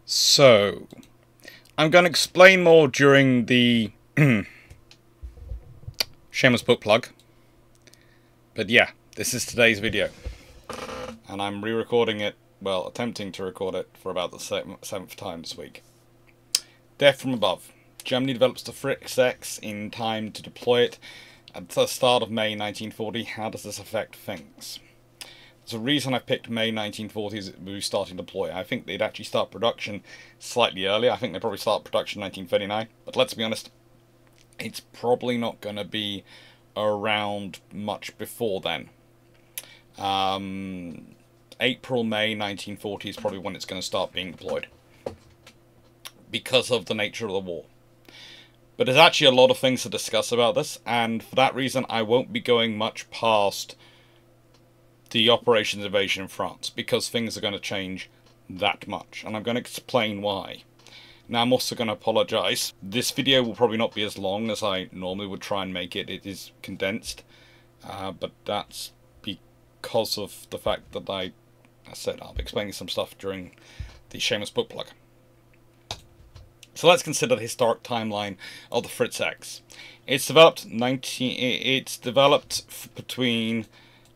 So, I'm going to explain more during the Shameless book plug. But yeah, this is today's video. And I'm re-recording it, well, attempting to record it for about the seventh time this week. Death from Above. Germany develops the Fritz X in time to deploy it at the start of May 1940. How does this affect things? There's a reason I picked May 1940 as we started to deploy. I think they'd actually start production slightly earlier. I think they'd probably start production in 1939. But let's be honest, it's probably not going to be around much before then. April, May 1940 is probably when it's going to start being deployed, because of the nature of the war. But there's actually a lot of things to discuss about this, and for that reason I won't be going much past the Operations Invasion in France, because things are going to change that much, and I'm going to explain why. Now, I'm also going to apologise. This video will probably not be as long as I normally would try and make it. It is condensed, but that's because of the fact that I said I'll be explaining some stuff during the Shameless book plug. So let's consider the historic timeline of the Fritz X. It's developed between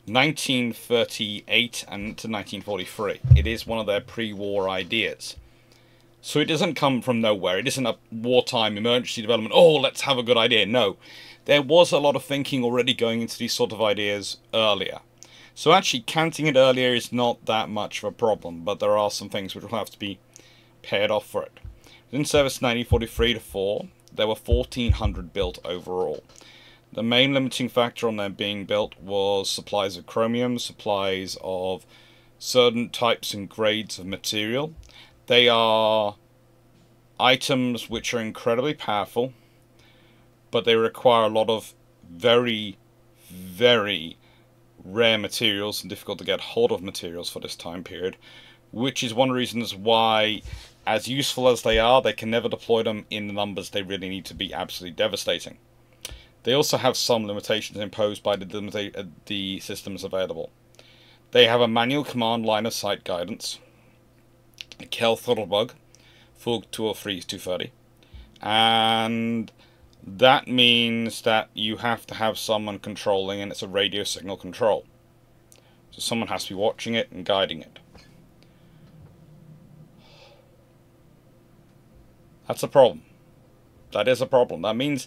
1938 and to 1943. It is one of their pre-war ideas. So it doesn't come from nowhere. It isn't a wartime emergency development, oh, let's have a good idea. No. There was a lot of thinking already going into these sort of ideas earlier. So actually, canting it earlier is not that much of a problem, but there are some things which will have to be paired off for it. In service 1943 to 4, there were 1,400 built overall. The main limiting factor on them being built was supplies of chromium, supplies of certain types and grades of material. They are items which are incredibly powerful, but they require a lot of very, very rare materials and difficult to get hold of materials for this time period, which is one of the reasons why, as useful as they are, they can never deploy them in the numbers they really need to be absolutely devastating. They also have some limitations imposed by the systems available. They have a manual command line of sight guidance, a Kell throttle bug, Fug 203 is 230, and that means that you have to have someone controlling, and it's a radio signal control. So someone has to be watching it and guiding it. That's a problem. That is a problem. That means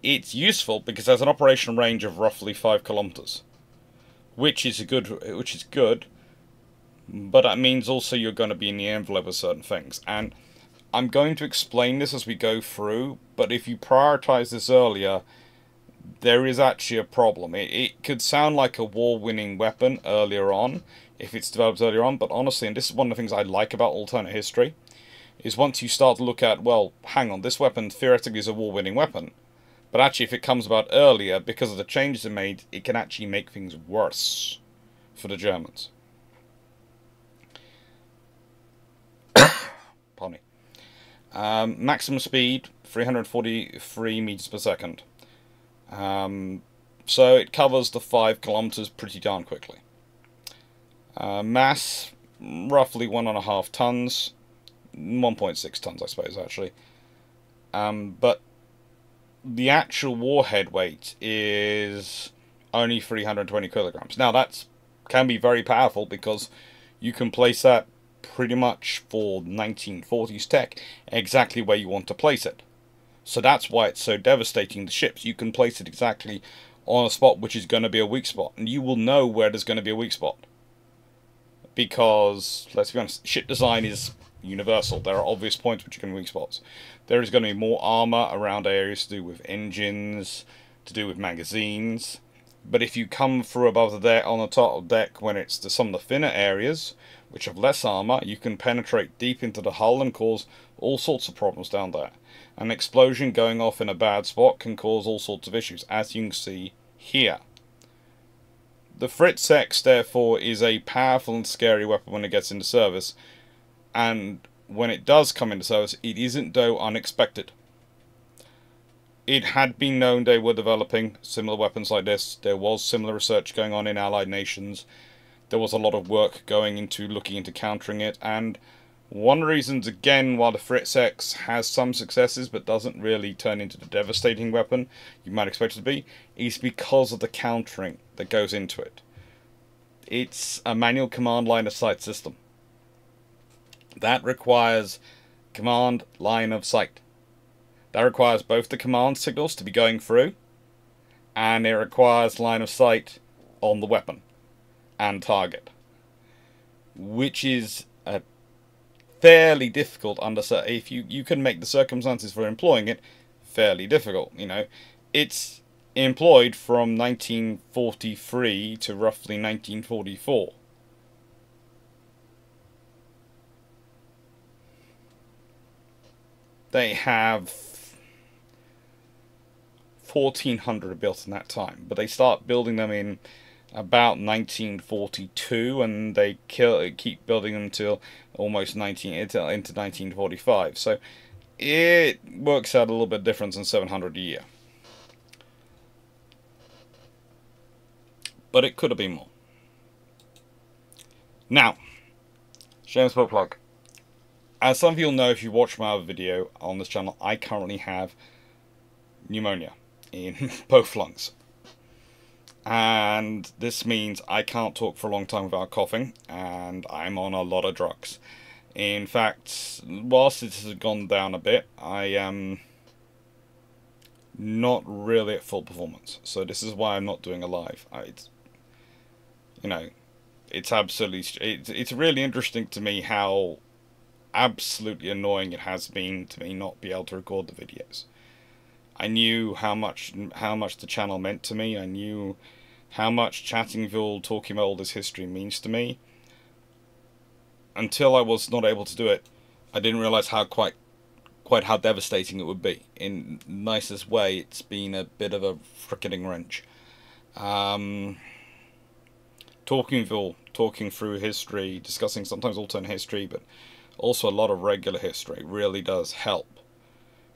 it's useful because there's an operational range of roughly 5 kilometers, which is good, but that means also you're going to be in the envelope of certain things. And I'm going to explain this as we go through, but if you prioritize this earlier, there is actually a problem. It could sound like a war-winning weapon earlier on, if it's developed earlier on, but honestly, and this is one of the things I like about alternate history, is once you start to look at, well, hang on, this weapon theoretically is a war-winning weapon, but actually if it comes about earlier, because of the changes it made, it can actually make things worse for the Germans. Pardon me. Maximum speed, 343 meters per second. So it covers the 5 kilometers pretty darn quickly. Mass, roughly 1.5 tons. 1.6 tons, I suppose, actually. But the actual warhead weight is only 320 kilograms. Now, that can be very powerful because you can place that pretty much for 1940s tech exactly where you want to place it. So that's why it's so devastating to ships. You can place it exactly on a spot which is going to be a weak spot, and you will know where there's going to be a weak spot. Because, let's be honest, ship design is universal. There are obvious points which are going to be weak spots. There is going to be more armor around areas to do with engines, to do with magazines. But if you come through above the deck, on the top of the deck, when it's some of the thinner areas, which have less armor, you can penetrate deep into the hull and cause all sorts of problems down there. An explosion going off in a bad spot can cause all sorts of issues, as you can see here. The Fritz X, therefore, is a powerful and scary weapon when it gets into service, and when it does come into service, it isn't, though, unexpected. It had been known they were developing similar weapons like this. There was similar research going on in Allied nations. There was a lot of work going into looking into countering it, and One of the reasons, again, why the Fritz X has some successes but doesn't really turn into the devastating weapon you might expect it to be, is because of the countering that goes into it. It's a manual command line of sight system. That requires command line of sight. That requires both the command signals to be going through, and it requires line of sight on the weapon and target, which is a fairly difficult if you can make the circumstances for employing it fairly difficult. You know, it's employed from 1943 to roughly 1944. They have 1,400 built in that time, but they start building them in about 1942, and they keep building them until almost into 1945. So it works out a little bit different than 700 a year, but it could have been more. Now, shameless plug. As some of you will know if you watch my other video on this channel, I currently have pneumonia in both lungs. And this means I can't talk for a long time without coughing, and I'm on a lot of drugs. In fact, whilst it has gone down a bit, I am not really at full performance. So this is why I'm not doing a live. It's really interesting to me how absolutely annoying it has been to me not be able to record the videos. I knew how much the channel meant to me. I knew how much chatting with you all, talking about all this history means to me. Until I was not able to do it, I didn't realise quite how devastating it would be. In the nicest way, it's been a bit of a frickin' wrench. Talking with you all, talking through history, discussing sometimes alternate history, but also a lot of regular history really does help.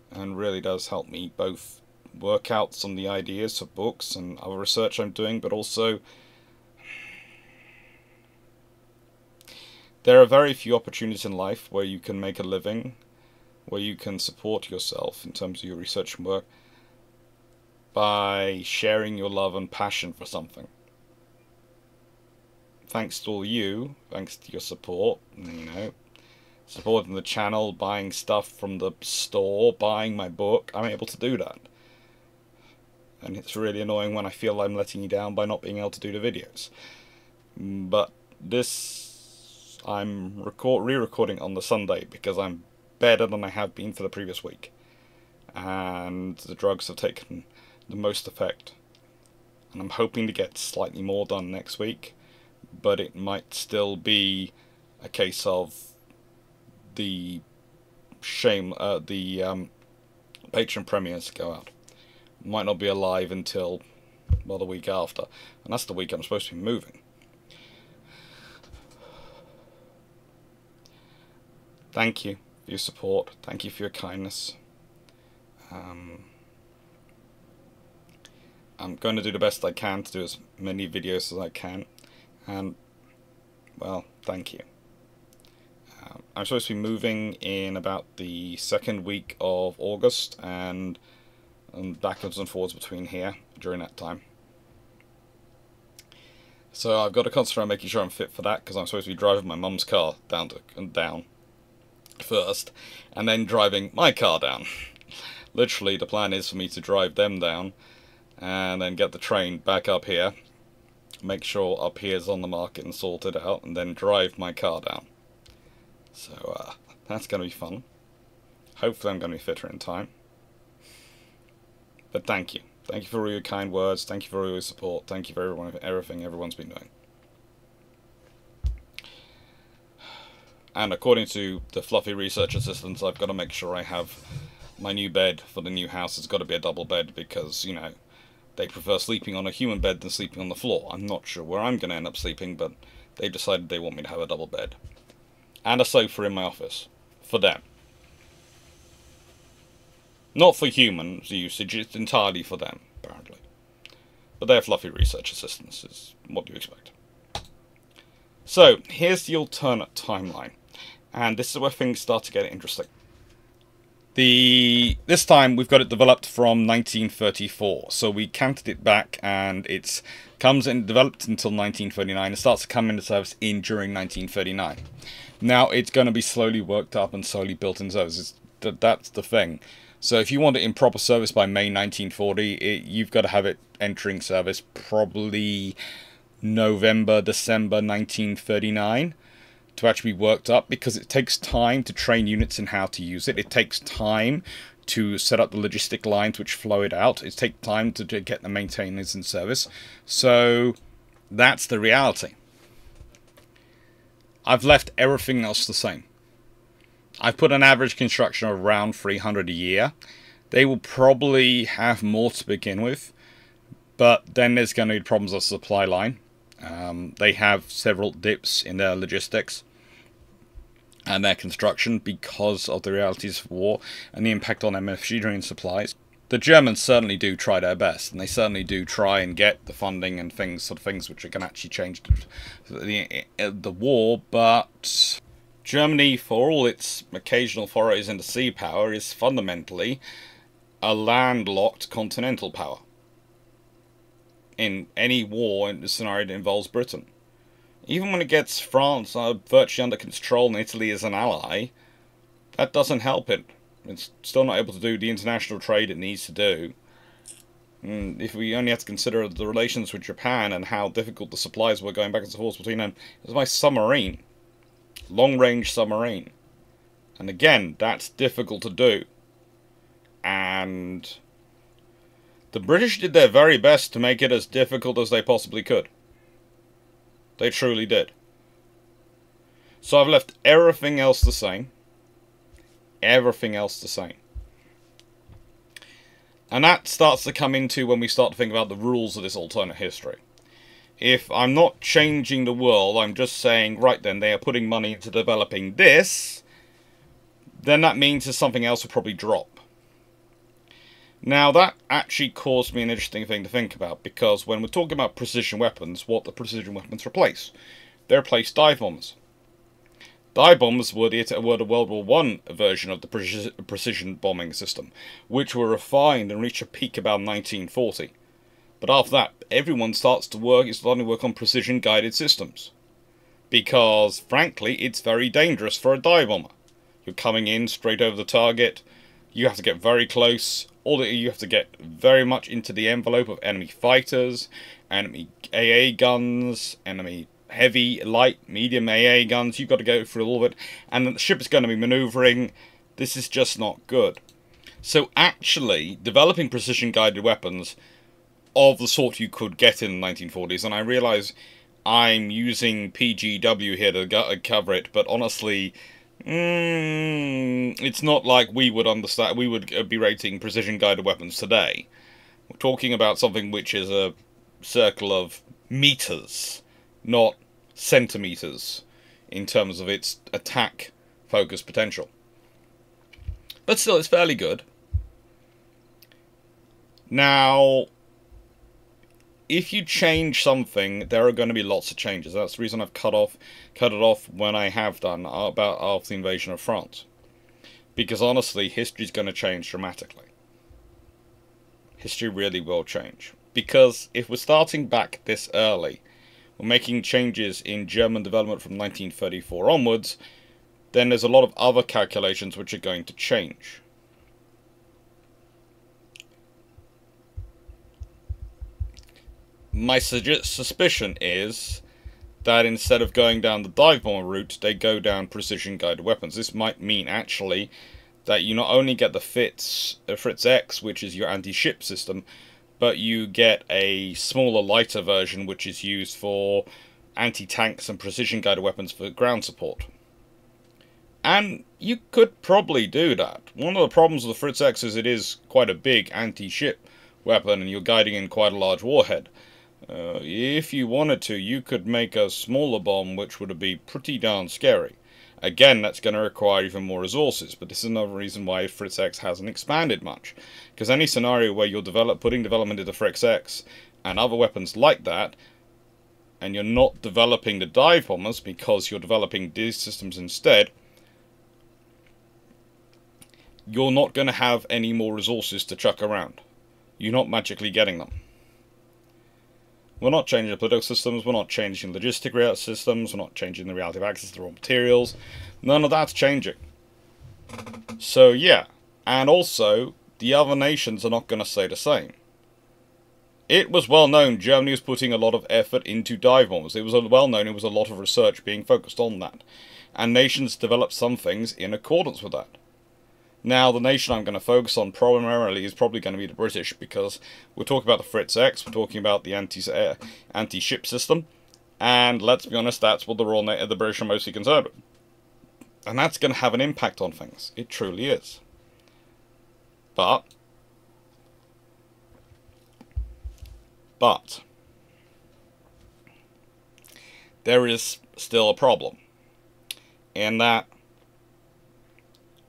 And really does help me both work out some of the ideas for books and other research I'm doing, but also there are very few opportunities in life where you can make a living, where you can support yourself in terms of your research and work by sharing your love and passion for something. Thanks to all you, thanks to your support, supporting the channel, buying stuff from the store, buying my book, I'm able to do that. And it's really annoying when I feel I'm letting you down by not being able to do the videos. But this, I'm re-recording on the Sunday because I'm better than I have been for the previous week. And the drugs have taken the most effect. And I'm hoping to get slightly more done next week. But it might still be a case of the Patreon premieres go out. Might not be alive until, well, the week after, and that's the week I'm supposed to be moving. Thank you for your support. Thank you for your kindness. I'm going to do the best I can to do as many videos as I can, and well, thank you. I'm supposed to be moving in about the second week of August, and backwards and forwards between here during that time. So I've got to concentrate on making sure I'm fit for that, because I'm supposed to be driving my mum's car down first, and then driving my car down. Literally, the plan is for me to drive them down, and then get the train back up here, make sure up here is on the market and sorted out, and then drive my car down. So that's going to be fun. Hopefully I'm going to be fitter in time. But thank you. Thank you for all your kind words. Thank you for all your support. Thank you for everything everyone's been doing. And according to the fluffy research assistants, I've got to make sure I have my new bed for the new house. It's got to be a double bed because, they prefer sleeping on a human bed than sleeping on the floor. I'm not sure where I'm going to end up sleeping, but they've decided they want me to have a double bed. And a sofa in my office. For them. Not for human usage, it's entirely for them, apparently. But they're fluffy research assistants, is what you expect. So, here's the alternate timeline. And this is where things start to get interesting. This time we've got it developed from 1934, so we counted it back, and it's comes in developed until 1939. It starts to come into service during 1939. Now it's going to be slowly worked up and slowly built in service. That's the thing. So if you want it in proper service by May 1940, you've got to have it entering service probably November, December 1939. To actually be worked up, because it takes time to train units in how to use it. It takes time to set up the logistic lines which flow it out. It takes time to get the maintainers in service. So that's the reality. I've left everything else the same. I've put an average construction of around 300 a year. They will probably have more to begin with, but then there's going to be problems of supply line. They have several dips in their logistics and their construction because of the realities of war and the impact on their machinery and supplies. The Germans certainly do try their best, and they certainly do try and get the funding and things which are going to actually change the war, but Germany, for all its occasional forays into sea power, is fundamentally a landlocked continental power. In any war in the scenario that involves Britain. Even when it gets France virtually under control and Italy as an ally, that doesn't help it. It's still not able to do the international trade it needs to do. And if we only have to consider the relations with Japan and how difficult the supplies were going back and forth between them, it was my submarine. Long-range submarine. And again, that's difficult to do. And the British did their very best to make it as difficult as they possibly could. They truly did. So I've left everything else the same. Everything else the same. And that starts to come into when we start to think about the rules of this alternate history. If I'm not changing the world, I'm just saying, right then, they are putting money into developing this, then that means that something else will probably drop. Now, that actually caused me an interesting thing to think about, because when we're talking about precision weapons, what the precision weapons replace? They replace dive bombers. Dive bombers were the World War I version of the precision bombing system, which were refined and reached a peak about 1940. But after that, everyone starts to work on precision-guided systems. Because, frankly, it's very dangerous for a dive bomber. You're coming in straight over the target, you have to get very close, you have to get very much into the envelope of enemy fighters, enemy AA guns, enemy heavy, light, medium AA guns. You've got to go through all of it, and the ship is going to be maneuvering. This is just not good. So actually, developing precision-guided weapons of the sort you could get in the 1940s, and I realise I'm using PGW here to cover it, but honestly, it's not like we would understand. We would be rating precision-guided weapons today. We're talking about something which is a circle of meters, not centimeters, in terms of its attack focus potential. But still, it's fairly good. Now, if you change something, there are going to be lots of changes. That's the reason I've cut it off when I have done about after the invasion of France. Because honestly, history's going to change dramatically. History really will change. Because if we're starting back this early, we're making changes in German development from 1934 onwards, then there's a lot of other calculations which are going to change. My suspicion is that instead of going down the dive bomber route, they go down precision-guided weapons. This might mean, actually, that you not only get the Fritz X, which is your anti-ship system, but you get a smaller, lighter version, which is used for anti-tanks and precision-guided weapons for ground support. And you could probably do that. One of the problems with the Fritz X is it is quite a big anti-ship weapon, and you're guiding in quite a large warhead. If you wanted to, you could make a smaller bomb which would be pretty darn scary. Again, that's going to require even more resources, but this is another reason why Fritz X hasn't expanded much. Because any scenario where you're putting development into Fritz X and other weapons like that, and you're not developing the dive bombers because you're developing these systems instead, you're not going to have any more resources to chuck around. You're not magically getting them. We're not changing the political systems, we're not changing logistic systems, we're not changing the reality of access to raw materials. None of that's changing. So yeah, and also, the other nations are not going to stay the same. It was well known Germany was putting a lot of effort into dive bombers. It was well known, it was a lot of research being focused on that. And nations developed some things in accordance with that. Now, the nation I'm going to focus on primarily is probably going to be the British, because we're talking about the Fritz X, we're talking about the anti-ship system, and let's be honest, that's what the British are mostly concerned with. And that's going to have an impact on things. It truly is. But there is still a problem in that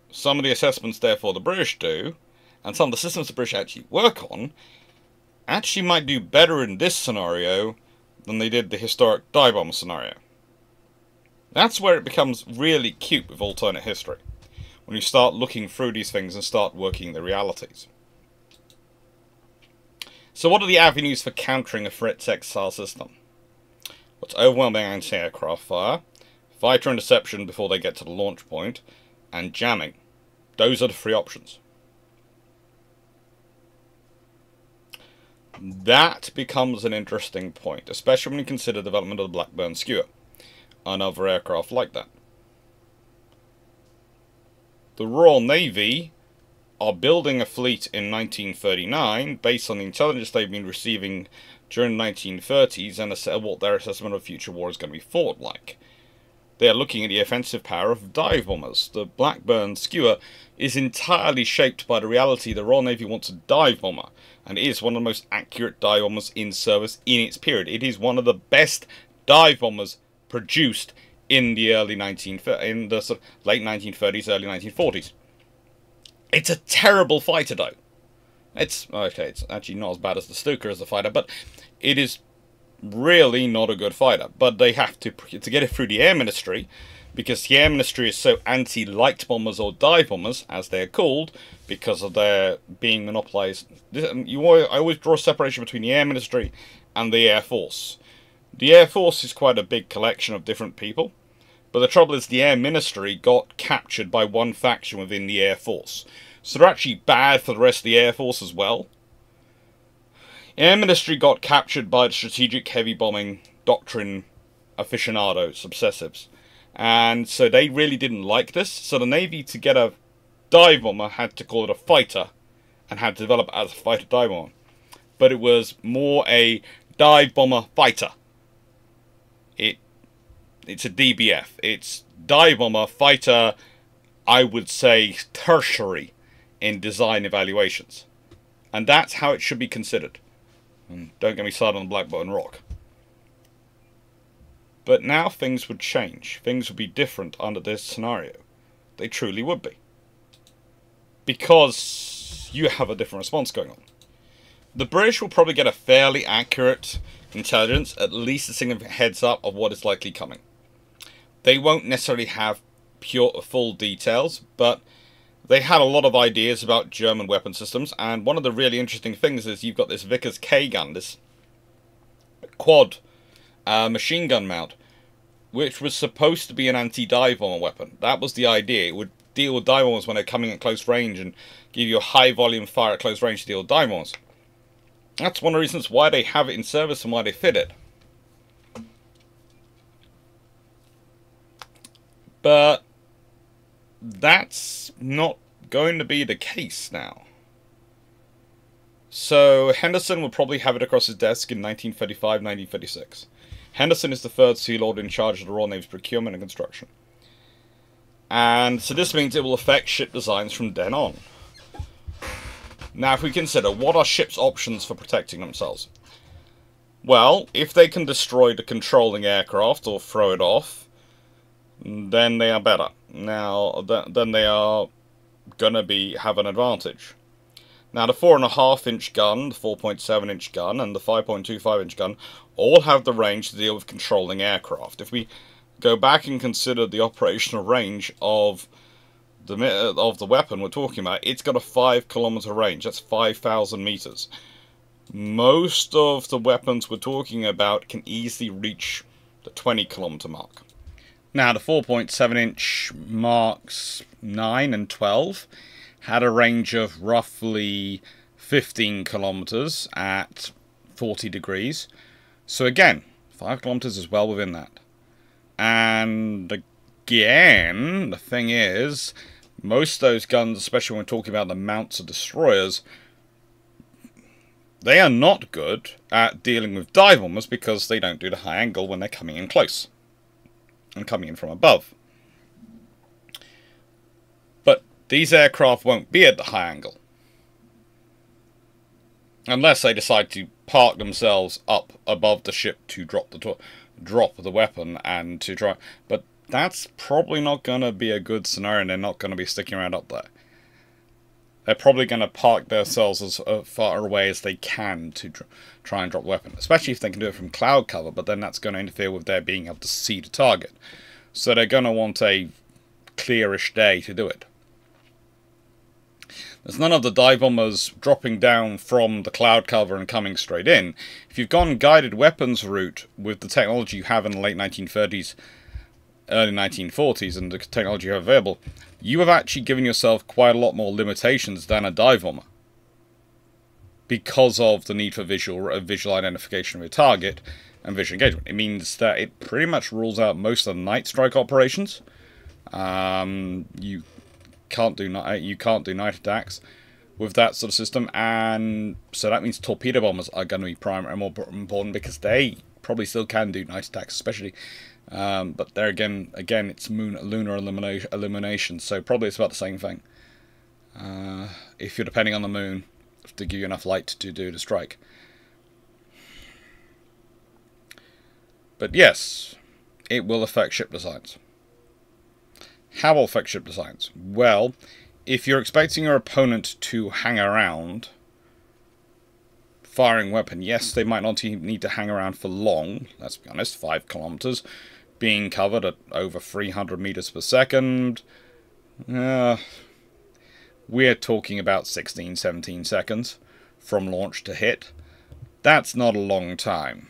some of the assessments, therefore, the British do, and some of the systems the British actually work on, actually might do better in this scenario than they did the historic dive bomber scenario. That's where it becomes really cute with alternate history, when you start looking through these things and start working the realities. So what are the avenues for countering a Fritz X style system? What's overwhelming anti-aircraft fire, fighter interception before they get to the launch point, and jamming. Those are the three options. That becomes an interesting point, especially when you consider the development of the Blackburn Skewer and other aircraft like that. The Royal Navy are building a fleet in 1939 based on the intelligence they've been receiving during the 1930s and what their assessment of future war is going to be fought like. They are looking at the offensive power of dive bombers. The Blackburn Skewer is entirely shaped by the reality the Royal Navy wants a dive bomber, and it is one of the most accurate dive bombers in service in its period. It is one of the best dive bombers produced in the late 1930s, early 1940s. It's a terrible fighter, though. It's actually not as bad as the Stuka as the fighter, but it is really not a good fighter. But they have to get it through the Air Ministry, because the Air Ministry is so anti-light bombers or dive bombers, as they're called, because of their being monopolized. I always draw a separation between the Air Ministry and the Air Force. The Air Force is quite a big collection of different people, but the trouble is the Air Ministry got captured by one faction within the Air Force. So they're actually bad for the rest of the Air Force as well. Air Ministry got captured by the strategic heavy bombing doctrine aficionados, obsessives. And so they really didn't like this. So the Navy, to get a dive bomber, had to call it a fighter, and had to develop it as a fighter dive bomber. But it was more a dive bomber fighter. It's a DBF. It's dive bomber fighter, I would say tertiary in design evaluations. And that's how it should be considered. And don't get me started on Blackburn Rock. But now things would change. Things would be different under this scenario. They truly would be. Because you have a different response going on. The British will probably get a fairly accurate intelligence, at least a significant heads up of what is likely coming. They won't necessarily have full details, but they had a lot of ideas about German weapon systems, and one of the really interesting things is you've got this Vickers K gun, this quad machine gun mount, which was supposed to be an anti-dive bomber weapon. That was the idea. It would deal with dive bombers when they're coming at close range and give you a high volume fire at close range to deal with dive bombers. That's one of the reasons why they have it in service and why they fit it. But that's not going to be the case now. So Henderson will probably have it across his desk in 1935-1936. Henderson is the third Sea Lord in charge of the Royal Navy's procurement and construction. And so this means it will affect ship designs from then on. Now, if we consider, what are ships' options for protecting themselves? Well, if they can destroy the controlling aircraft or throw it off, then they are better. Now, then they are going to have an advantage. Now, the 4.5-inch gun, the 4.7-inch gun, and the 5.25-inch gun all have the range to deal with controlling aircraft. If we go back and consider the operational range of of the weapon we're talking about, it's got a 5-kilometer range. That's 5,000 meters. Most of the weapons we're talking about can easily reach the 20-kilometer mark. Now, the 4.7-inch Marks 9 and 12 had a range of roughly 15 kilometers at 40 degrees. So again, 5 kilometers is well within that. And again, the thing is, most of those guns, especially when we're talking about the mounts of destroyers, they are not good at dealing with dive bombers because they don't do the high angle when they're coming in close and coming in from above. But these aircraft won't be at the high angle unless they decide to park themselves up above the ship to drop the weapon and to try. But that's probably not going to be a good scenario, and they're not going to be sticking around up there. They're probably going to park themselves as far away as they can to try and drop the weapon, especially if they can do it from cloud cover, but then that's going to interfere with their being able to see the target. So they're going to want a clearish day to do it. There's none of the dive bombers dropping down from the cloud cover and coming straight in. If you've gone guided weapons route with the technology you have in the late 1930s, early 1940s, and the technology you have available, you have actually given yourself quite a lot more limitations than a dive bomber, because of the need for visual identification of your target and visual engagement. It means that it pretty much rules out most of the night strike operations. You can't do night attacks with that sort of system, and so that means torpedo bombers are going to be primary and more important because they probably still can do night attacks, especially. But there again, it's lunar illumination, so probably it's about the same thing. If you're depending on the moon to give you enough light to do the strike. But yes, it will affect ship designs. How will it affect ship designs? Well, if you're expecting your opponent to hang around firing weapon, yes, they might not need to hang around for long. Let's be honest, 5 kilometers. Being covered at over 300 meters per second. We're talking about 16, 17 seconds from launch to hit. That's not a long time.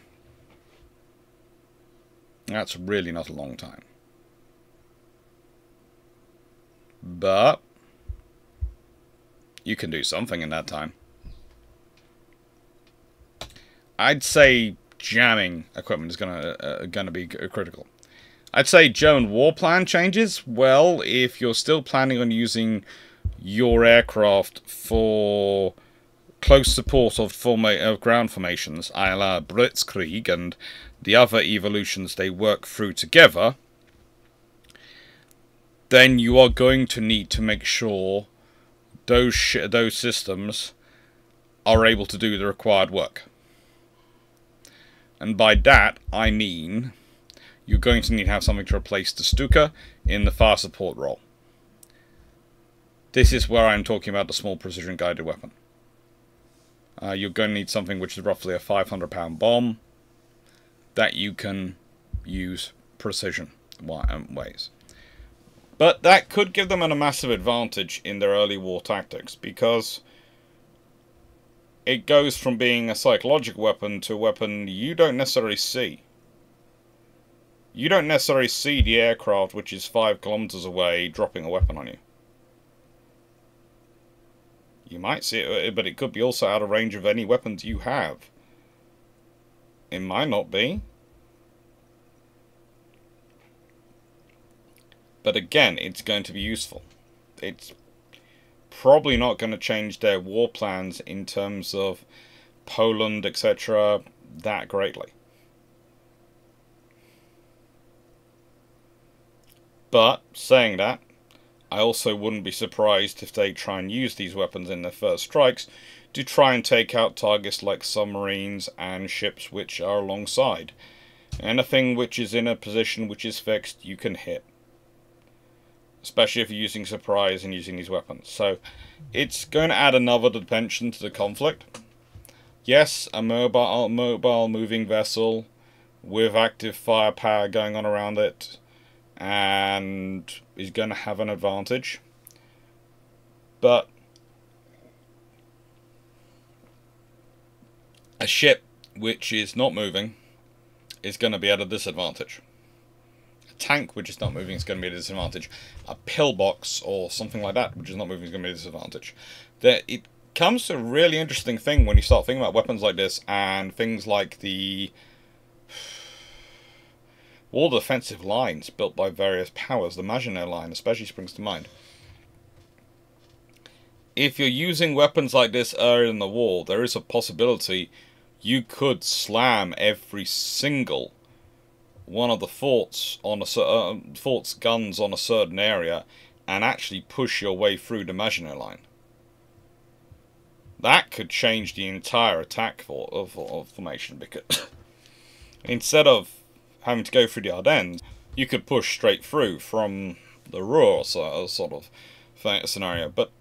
That's really not a long time. But you can do something in that time. I'd say jamming equipment is gonna be critical. I'd say German war plan changes. Well, if you're still planning on using your aircraft for close support of ground formations, a la Blitzkrieg and the other evolutions they work through together, then you are going to need to make sure those systems are able to do the required work. And by that, I mean you're going to need to have something to replace the Stuka in the fire support role. This is where I'm talking about the small precision guided weapon. You're going to need something which is roughly a 500-pound bomb that you can use precision ways. But that could give them a massive advantage in their early war tactics, because it goes from being a psychological weapon to a weapon you don't necessarily see. You don't necessarily see the aircraft which is 5 kilometers away dropping a weapon on you. You might see it, but it could be also out of range of any weapons you have. It might not be. But again, it's going to be useful. It's probably not going to change their war plans in terms of Poland, etc. that greatly. But, saying that, I also wouldn't be surprised if they try and use these weapons in their first strikes to try and take out targets like submarines and ships which are alongside. Anything which is in a position which is fixed, you can hit. Especially if you're using surprise and using these weapons. So, it's going to add another dimension to the conflict. Yes, a mobile moving vessel with active firepower going on around it, and is going to have an advantage. But a ship which is not moving is going to be at a disadvantage. A tank which is not moving is going to be at a disadvantage. A pillbox or something like that which is not moving is going to be a disadvantage. It comes to a really interesting thing when you start thinking about weapons like this and things like all the defensive lines built by various powers. The Maginot Line especially springs to mind. If you're using weapons like this early in the war, there is a possibility you could slam every single one of the fort's guns on a certain area and actually push your way through the Maginot Line. That could change the entire attack formation, because instead of having to go through the Ardennes, you could push straight through from the Ruhr sort of scenario. But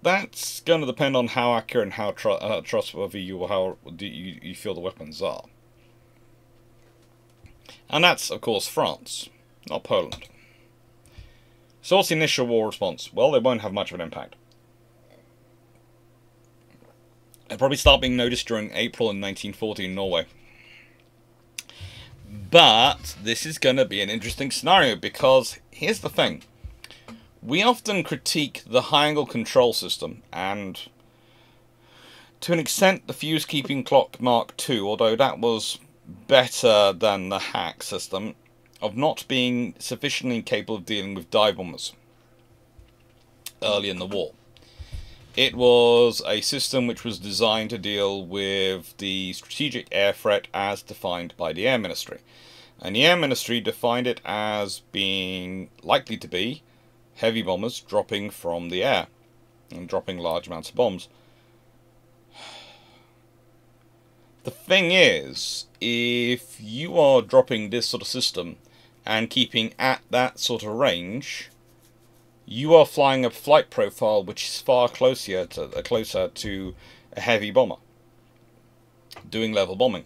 that's going to depend on how accurate and how trustworthy you feel the weapons are. And that's, of course, France, not Poland. So what's the initial war response? Well, they won't have much of an impact. They'll probably start being noticed during April in 1940 in Norway. But this is going to be an interesting scenario, because here's the thing. We often critique the high-angle control system, and to an extent the fuse-keeping clock Mark II, although that was better than the hack system, of not being sufficiently capable of dealing with dive bombers early in the war. It was a system which was designed to deal with the strategic air threat as defined by the Air Ministry. And the Air Ministry defined it as being likely to be heavy bombers dropping from the air and dropping large amounts of bombs. The thing is, if you are dropping this sort of system and keeping at that sort of range, you are flying a flight profile which is far closer to a heavy bomber doing level bombing.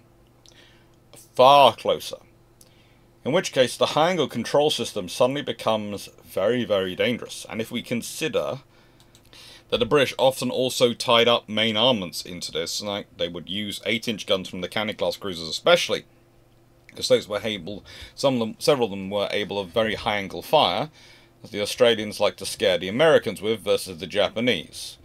Far closer. In which case the high angle control system suddenly becomes very, very dangerous. And if we consider that the British often also tied up main armaments into this, like they would use 8-inch guns from the Cannon-class cruisers especially, because those were able, several of them were able of very high angle fire, as the Australians like to scare the Americans with versus the Japanese.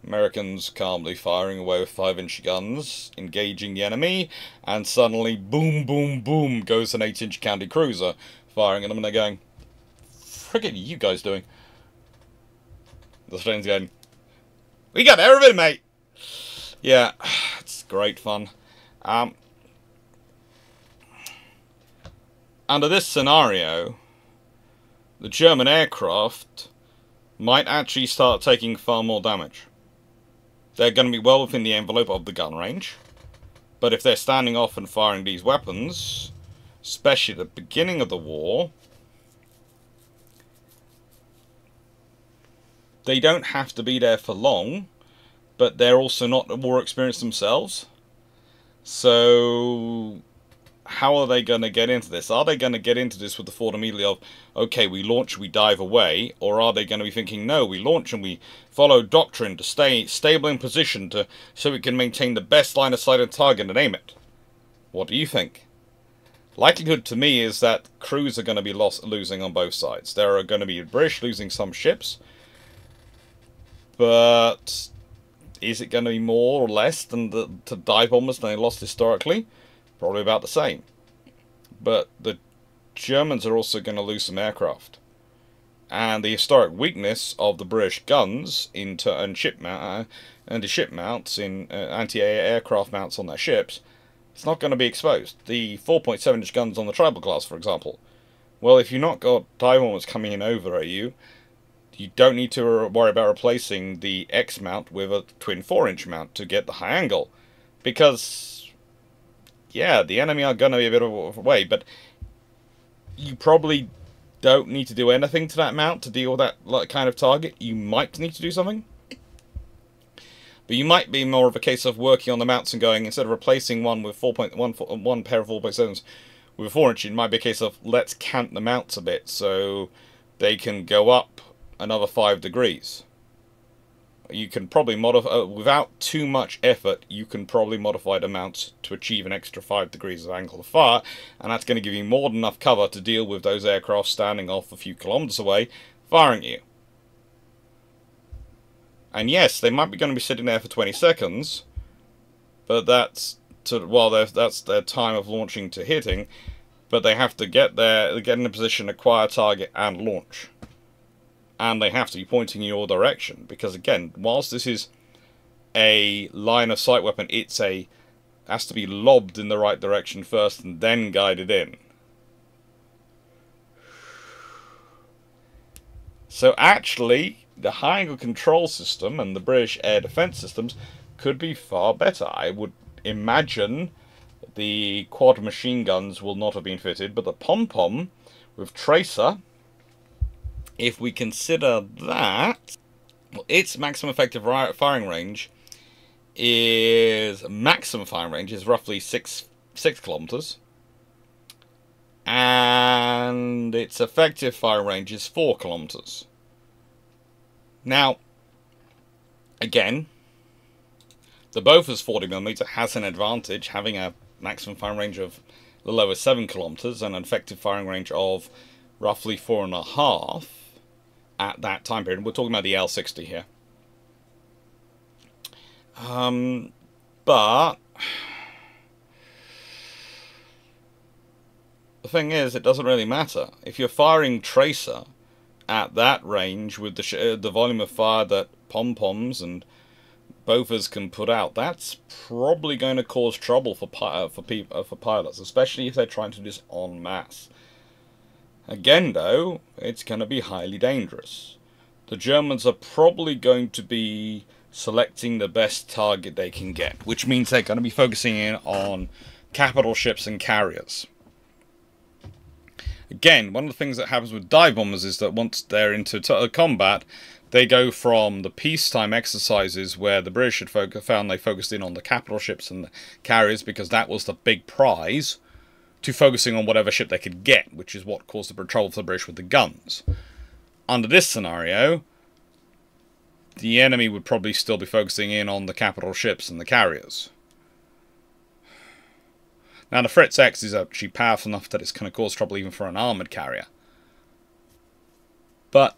Americans calmly firing away with 5-inch guns, engaging the enemy, and suddenly boom, boom, boom goes an 8-inch county cruiser firing at them, and they're going, "Friggin' you guys doing?" The Australians going, "We got everything, mate!" Yeah, it's great fun. Under this scenario, the German aircraft might actually start taking far more damage. They're going to be well within the envelope of the gun range, but if they're standing off and firing these weapons, especially at the beginning of the war, they don't have to be there for long, but they're also not war experienced themselves. So how are they going to get into this? Are they going to get into this with the thought immediately of, okay, we launch, we dive away? Or are they going to be thinking, no, we launch and we follow doctrine to stay stable in position so we can maintain the best line of sight and target and aim it? What do you think? Likelihood to me is that crews are going to be losing on both sides. There are going to be the British losing some ships, but is it going to be more or less than the dive bombers they lost historically? Probably about the same. But the Germans are also going to lose some aircraft. And the historic weakness of the British guns and ship mounts in anti-aircraft mounts on their ships, it's not going to be exposed. The 4.7-inch guns on the Tribal class, for example. Well, if you've not got dive bombers coming in over at you, you don't need to worry about replacing the X mount with a twin 4-inch mount to get the high angle. Because yeah, the enemy are going to be a bit of a way, but you probably don't need to do anything to that mount to deal with that kind of target. You might need to do something, but you might be more of a case of working on the mounts and going, instead of replacing one with one pair of 4.7s with a 4-inch, it might be a case of, let's cant the mounts a bit so they can go up another 5 degrees. you can probably modify without too much effort. You can probably modify the mounts to achieve an extra 5 degrees of angle of fire, and that's going to give you more than enough cover to deal with those aircraft standing off a few kilometers away, firing you. And yes, they might be going to be sitting there for 20 seconds, but that's their time of launching to hitting. But they have to get there, get in a position, acquire target, and launch. And they have to be pointing in your direction, because again, whilst this is a line of sight weapon, has to be lobbed in the right direction first and then guided in. So actually, the high angle control system and the British air defence systems could be far better. I would imagine the quad machine guns will not have been fitted, but the pom-pom with tracer, if we consider that, well, its maximum effective firing range is roughly 6 kilometers, and its effective firing range is 4 kilometers. Now, again, the Bofors 40mm has an advantage, having a maximum firing range of a little over 7 kilometers and an effective firing range of roughly 4.5 at that time period. We're talking about the L60 here. But the thing is, it doesn't really matter. If you're firing tracer at that range with the volume of fire that pom-poms and Bofors can put out, that's probably going to cause trouble for pilots, especially if they're trying to do this en masse. Again, though, it's going to be highly dangerous. The Germans are probably going to be selecting the best target they can get, which means they're going to be focusing in on capital ships and carriers. Again, one of the things that happens with dive bombers is that once they're into combat, they go from the peacetime exercises where the British had found they focused in on the capital ships and the carriers because that was the big prize, to focusing on whatever ship they could get, which is what caused the trouble for the British with the guns. Under this scenario, the enemy would probably still be focusing in on the capital ships and the carriers. Now, the Fritz X is actually powerful enough that it's going to cause trouble even for an armoured carrier. But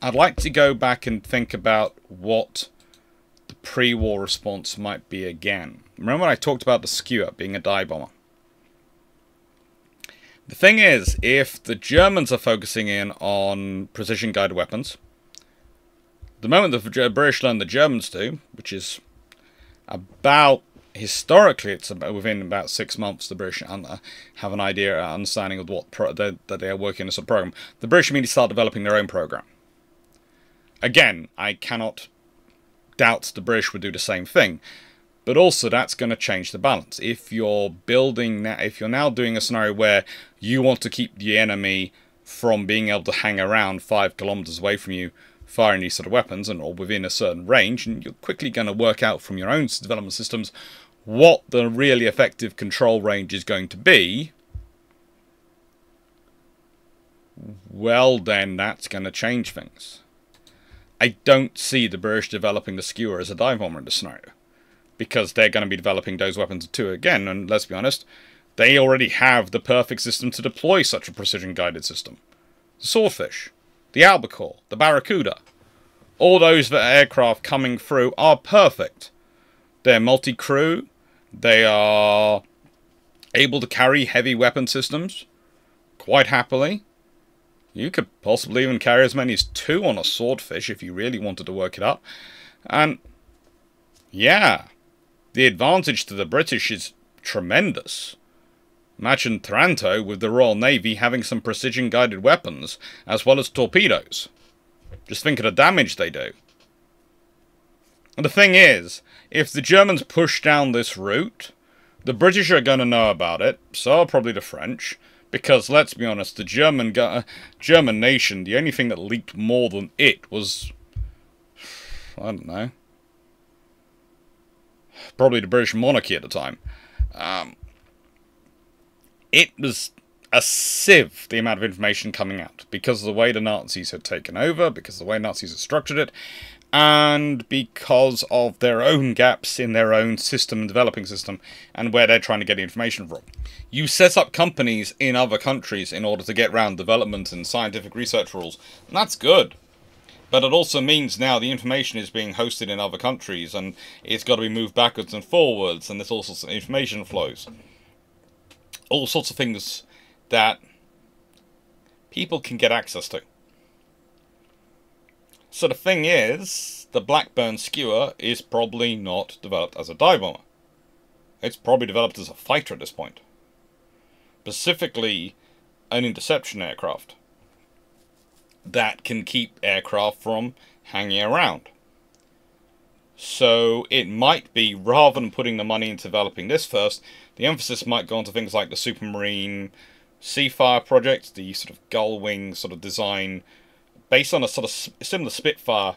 I'd like to go back and think about what the pre-war response might be again. Remember when I talked about the Skewer being a dive bomber? The thing is, if the Germans are focusing in on precision-guided weapons, the moment the British learn the Germans do, which is about, historically, it's about, within about 6 months, the British have an idea, understanding of what that they are working on as a program. The British immediately start developing their own program. Again, I cannot doubt the British would do the same thing, but also that's going to change the balance. If you're now doing a scenario where you want to keep the enemy from being able to hang around 5 kilometers away from you, firing these sort of weapons, or within a certain range, and you're quickly going to work out from your own development systems what the really effective control range is going to be, well then that's going to change things. I don't see the British developing the Skewer as a dive bomber in this scenario, because they're going to be developing those weapons too again, and let's be honest, they already have the perfect system to deploy such a precision-guided system. The Swordfish, the Albacore, the Barracuda, all those aircraft coming through are perfect. They're multi-crew, they are able to carry heavy weapon systems quite happily. You could possibly even carry as many as 2 on a Swordfish if you really wanted to work it up. And yeah, the advantage to the British is tremendous. Imagine Taranto with the Royal Navy having some precision-guided weapons as well as torpedoes. Just think of the damage they do. And the thing is, if the Germans push down this route, the British are going to know about it, so are probably the French, because let's be honest, the German nation, the only thing that leaked more than it was, I don't know, probably the British monarchy at the time. It was a sieve, the amount of information coming out, because of the way the Nazis had taken over, because of the way Nazis had structured it, and because of their own gaps in their own system and developing system, and where they're trying to get the information from. You set up companies in other countries in order to get around development and scientific research rules, and that's good. But it also means now the information is being hosted in other countries, and it's got to be moved backwards and forwards, and there's all sorts of information flows. All sorts of things that people can get access to. So the thing is, the Blackburn skewer is probably not developed as a dive bomber. It's probably developed as a fighter at this point. Specifically, an interception aircraft that can keep aircraft from hanging around. So it might be, rather than putting the money into developing this first, the emphasis might go on to things like the Supermarine Seafire project, the sort of gull wing sort of design, based on a sort of similar Spitfire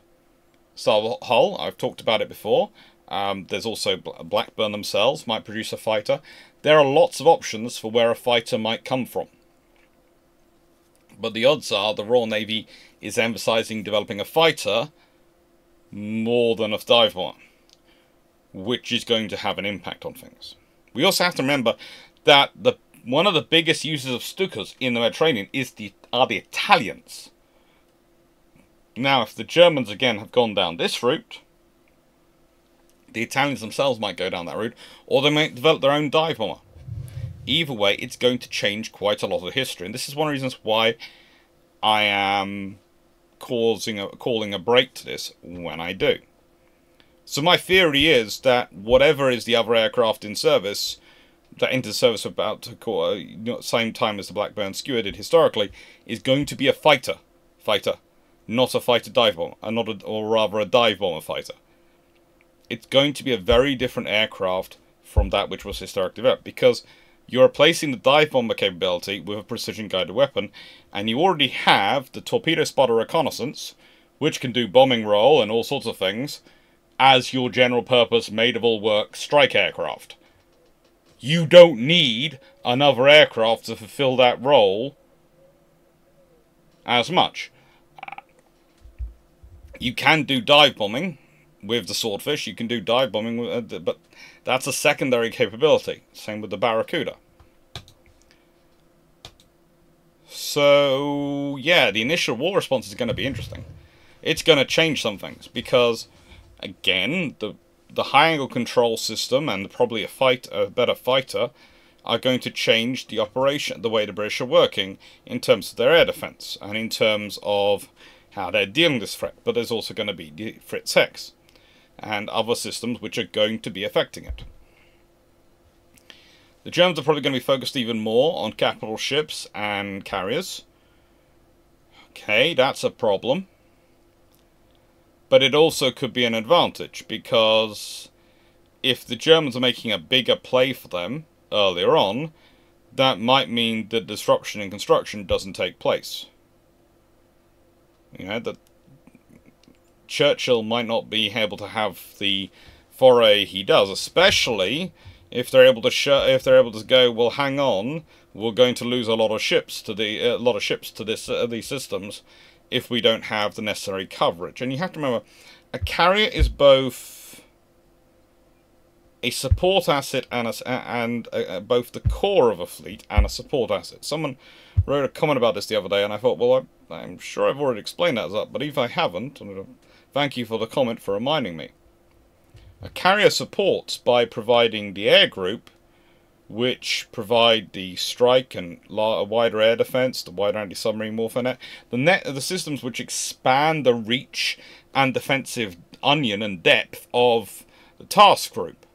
style hull. I've talked about it before. There's also Blackburn themselves might produce a fighter. There are lots of options for where a fighter might come from. But the odds are the Royal Navy is emphasising developing a fighter more than a dive bomber, which is going to have an impact on things. We also have to remember that one of the biggest users of Stukas in the Mediterranean are the Italians. Now, if the Germans again have gone down this route, the Italians themselves might go down that route, or they might develop their own dive bomber. Either way, it's going to change quite a lot of history, and this is one of the reasons why I am calling a break to this when I do. So my theory is that whatever is the other aircraft in service, that entered service about same time as the Blackburn skewer did historically, is going to be a fighter, not a fighter dive bomber, or rather a dive bomber fighter. It's going to be a very different aircraft from that which was historically developed, because you're replacing the dive bomber capability with a precision-guided weapon, and you already have the torpedo spotter reconnaissance, which can do bombing roll and all sorts of things, as your general-purpose, made-of-all-work strike aircraft. You don't need another aircraft to fulfill that role as much. You can do dive bombing with the Swordfish, you can do dive bombing, but that's a secondary capability. Same with the Barracuda. So, yeah, the initial war response is going to be interesting. It's going to change some things, because, again, the high-angle control system and probably a better fighter are going to change the operation, the way the British are working, in terms of their air defence, and in terms of how they're dealing with this threat. But there's also going to be the Fritz X and other systems which are going to be affecting it. The Germans are probably going to be focused even more on capital ships and carriers. Okay, that's a problem. But it also could be an advantage, because if the Germans are making a bigger play for them earlier on, that might mean that disruption in construction doesn't take place. You know, that Churchill might not be able to have the foray he does, especially if they're able to go, well, hang on, we're going to lose a lot of ships to these systems if we don't have the necessary coverage. And you have to remember, a carrier is both a support asset and both the core of a fleet and a support asset. Someone wrote a comment about this the other day, and I thought, well, I'm sure I've already explained that, but if I haven't, thank you for the comment for reminding me. A carrier supports by providing the air group, which provide the strike and wider air defence, the wider anti-submarine warfare net, the systems which expand the reach and defensive onion and depth of the task group.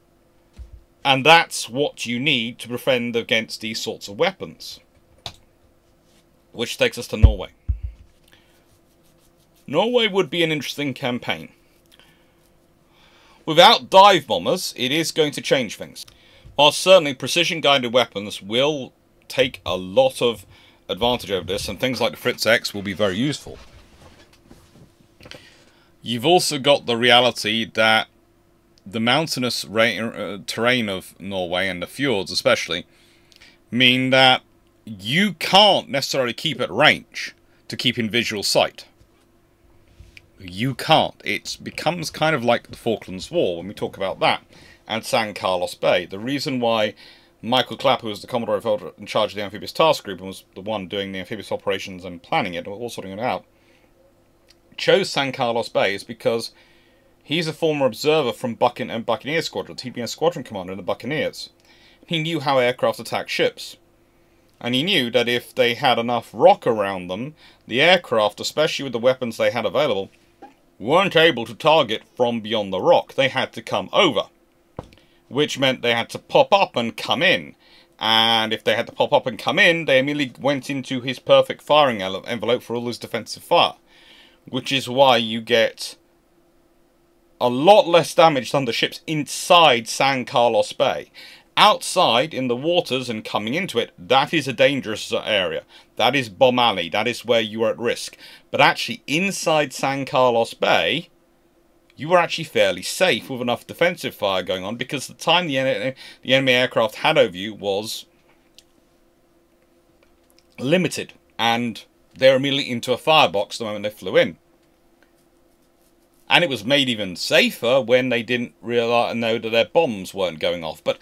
And that's what you need to defend against these sorts of weapons. Which takes us to Norway. Norway would be an interesting campaign. Without dive bombers, it is going to change things. While certainly precision-guided weapons will take a lot of advantage over this, and things like the Fritz X will be very useful, you've also got the reality that the mountainous terrain of Norway, and the fjords especially, mean that you can't necessarily keep at range to keep in visual sight. You can't. It becomes kind of like the Falklands War when we talk about that, and San Carlos Bay. The reason why Michael Clarke, who was the Commodore in charge of the Amphibious Task Group and was the one doing the amphibious operations and planning it, all sorting it out, chose San Carlos Bay is because he's a former observer from Buccaneer squadrons. He'd been a squadron commander in the Buccaneers. He knew how aircraft attack ships. And he knew that if they had enough rock around them, the aircraft, especially with the weapons they had available, weren't able to target from beyond the rock. They had to come over, which meant they had to pop up and come in. And if they had to pop up and come in, they immediately went into his perfect firing envelope for all his defensive fire. Which is why you get a lot less damage than the ships inside San Carlos Bay. Outside, in the waters and coming into it, that is a dangerous area. That is bomb alley. That is where you are at risk. But actually, inside San Carlos Bay, you were actually fairly safe with enough defensive fire going on, because the time the enemy aircraft had over you was limited, and they were immediately into a firebox the moment they flew in. And it was made even safer when they didn't know that their bombs weren't going off. But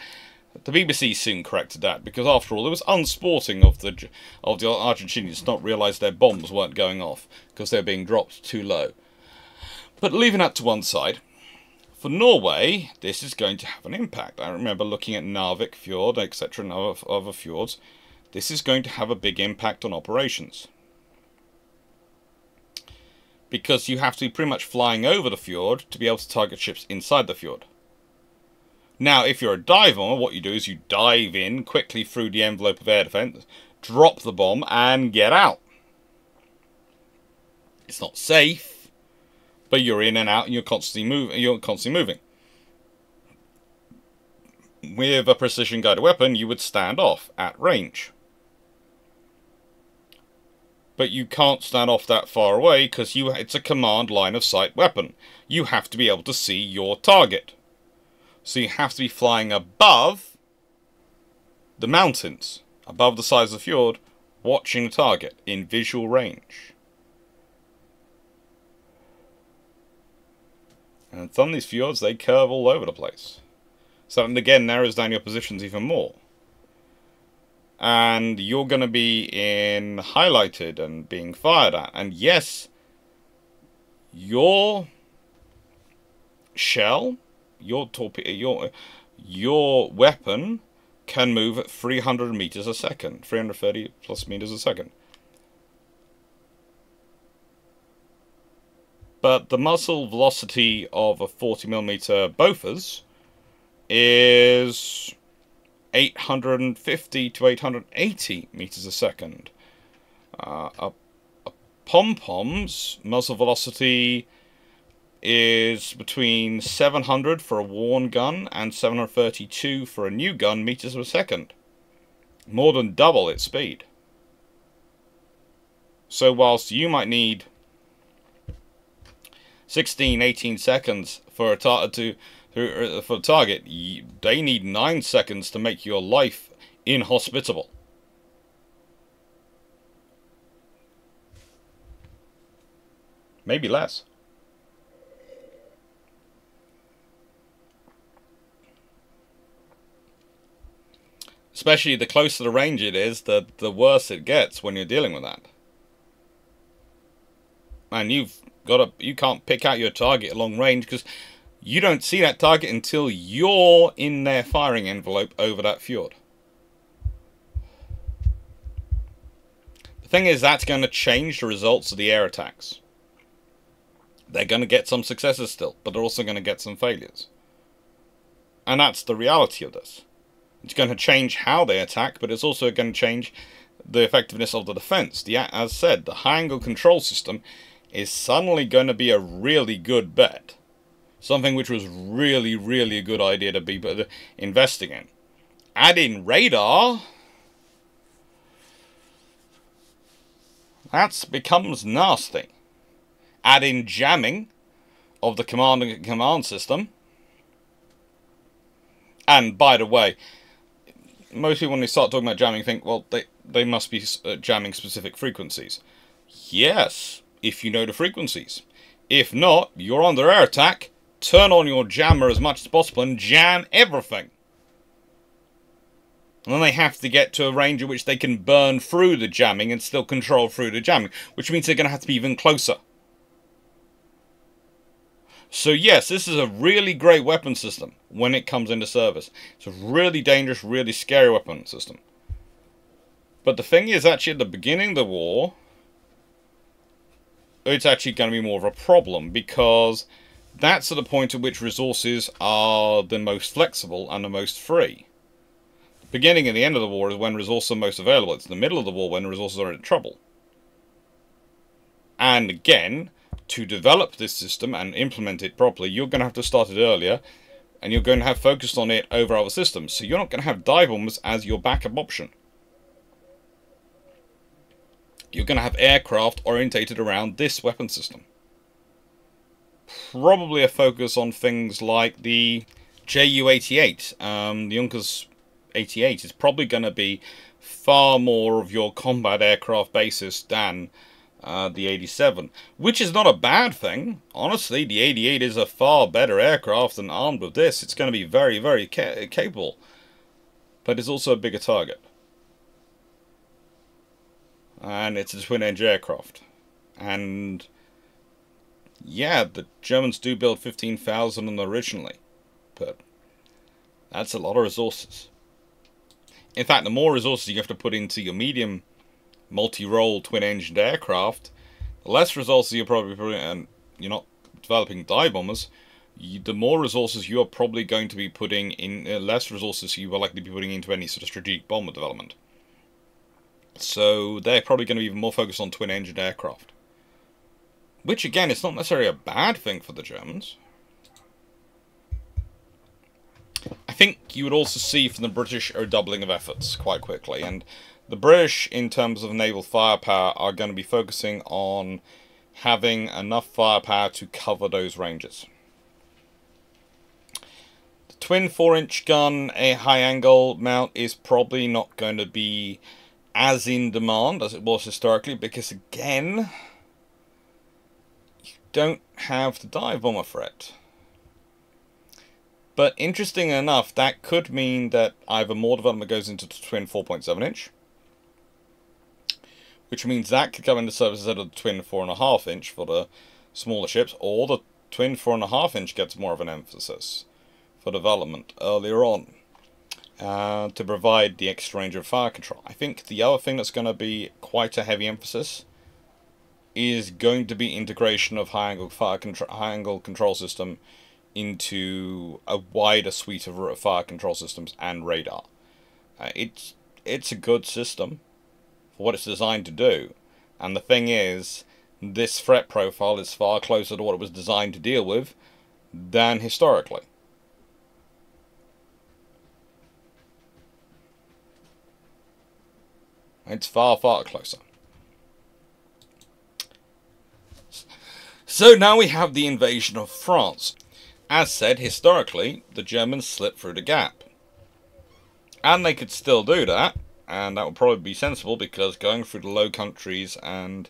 the BBC soon corrected that, because after all, it was unsporting of the Argentinians to not realise their bombs weren't going off because they were being dropped too low. But leaving that to one side, for Norway, this is going to have an impact. I remember looking at Narvik Fjord, etc., and other fjords. This is going to have a big impact on operations, because you have to be pretty much flying over the fjord to be able to target ships inside the fjord. Now, if you're a diver, what you do is you dive in quickly through the envelope of air defense, drop the bomb, and get out. It's not safe, but you're in and out, and you're constantly moving. With a precision-guided weapon, you would stand off at range. But you can't stand off that far away because it's a command line of sight weapon. You have to be able to see your target. So you have to be flying above the mountains, above the sides of the fjord, watching the target in visual range. And some of these fjords, they curve all over the place. So that again narrows down your positions even more. And you're going to be highlighted and being fired at. And yes, your shell, your weapon can move at 300 meters a second, 330 plus meters a second. But the muzzle velocity of a 40mm Bofors is 850 to 880 meters a second. A pom-pom's muzzle velocity is between 700 for a worn gun and 732 for a new gun meters per second. More than double its speed. So whilst you might need 16, 18 seconds for a target, they need 9 seconds to make your life inhospitable. Maybe less. Especially the closer the range it is, the worse it gets when you're dealing with that. And you can't pick out your target at long range because you don't see that target until you're in their firing envelope over that fjord. The thing is, that's going to change the results of the air attacks. They're going to get some successes still, but they're also going to get some failures. And that's the reality of this. It's going to change how they attack, but it's also going to change the effectiveness of the defense. As said, the high-angle control system is suddenly going to be a really good bet. Something which was really, really a good idea to be investing in. Add in radar, that becomes nasty. Add in jamming of the command and command system. And by the way, most people, when they start talking about jamming, think, well, they must be jamming specific frequencies. Yes, if you know the frequencies. If not, you're under air attack. Turn on your jammer as much as possible and jam everything. And then they have to get to a range at which they can burn through the jamming and still control through the jamming, which means they're going to have to be even closer. So yes, this is a really great weapon system when it comes into service. It's a really dangerous, really scary weapon system. But the thing is, actually, at the beginning of the war, it's actually going to be more of a problem, because that's at the point at which resources are the most flexible and the most free. The beginning and the end of the war is when resources are most available. It's the middle of the war when resources are in trouble. And again, to develop this system and implement it properly, you're going to have to start it earlier, and you're going to have focused on it over other systems. So you're not going to have dive bombers as your backup option. You're going to have aircraft orientated around this weapon system. Probably a focus on things like the Ju-88. The Junkers 88 is probably going to be far more of your combat aircraft basis than the 87, which is not a bad thing. Honestly, the 88 is a far better aircraft, and armed with this, it's going to be very, very capable. But it's also a bigger target. And it's a twin-engine aircraft. And yeah, the Germans do build 15,000 of them originally, but that's a lot of resources. In fact, the more resources you have to put into your medium multi-role twin-engined aircraft, the less resources you're probably putting, and you're not developing dive bombers, the more resources you are probably going to be putting in, less resources you are likely to be putting into any sort of strategic bomber development. So they're probably going to be even more focused on twin-engined aircraft. Which, again, is not necessarily a bad thing for the Germans. I think you would also see from the British a doubling of efforts quite quickly. And the British, in terms of naval firepower, are going to be focusing on having enough firepower to cover those ranges. The twin 4-inch gun, a high-angle mount, is probably not going to be as in demand as it was historically, because, again, you don't have the dive bomber threat. But interesting enough, that could mean that either more development goes into the twin 4.7-inch, which means that could come into service instead of the twin 4.5-inch for the smaller ships, or the twin 4.5-inch gets more of an emphasis for development earlier on, to provide the extra range of fire control. I think the other thing that's going to be quite a heavy emphasis is going to be integration of high-angle control system into a wider suite of fire control systems and radar. It's a good system for what it's designed to do, and the thing is, this threat profile is far closer to what it was designed to deal with than historically. It's far, far closer. So now we have the invasion of France. As said, historically, the Germans slipped through the gap. And they could still do that, and that would probably be sensible, because going through the Low Countries and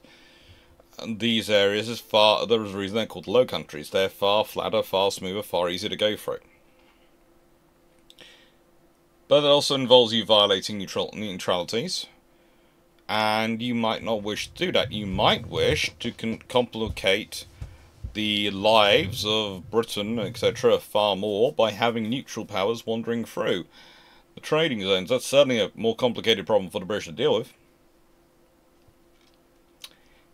these areas is far... There was a reason they're called Low Countries. They're far flatter, far smoother, far easier to go through. But it also involves you violating neutralities. And you might not wish to do that. You might wish to complicate the lives of Britain, etc., far more by having neutral powers wandering through the trading zones. That's certainly a more complicated problem for the British to deal with.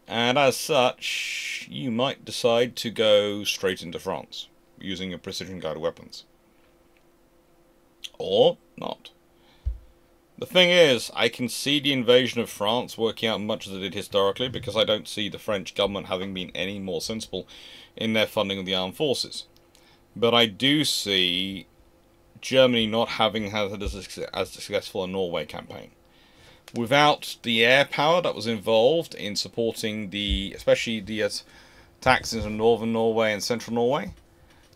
And as such, you might decide to go straight into France, using your precision-guided weapons. Or not. The thing is, I can see the invasion of France working out much as it did historically, because I don't see the French government having been any more sensible in their funding of the armed forces. But I do see Germany not having had as successful a Norway campaign. Without the air power that was involved in supporting especially the attacks into northern Norway and central Norway,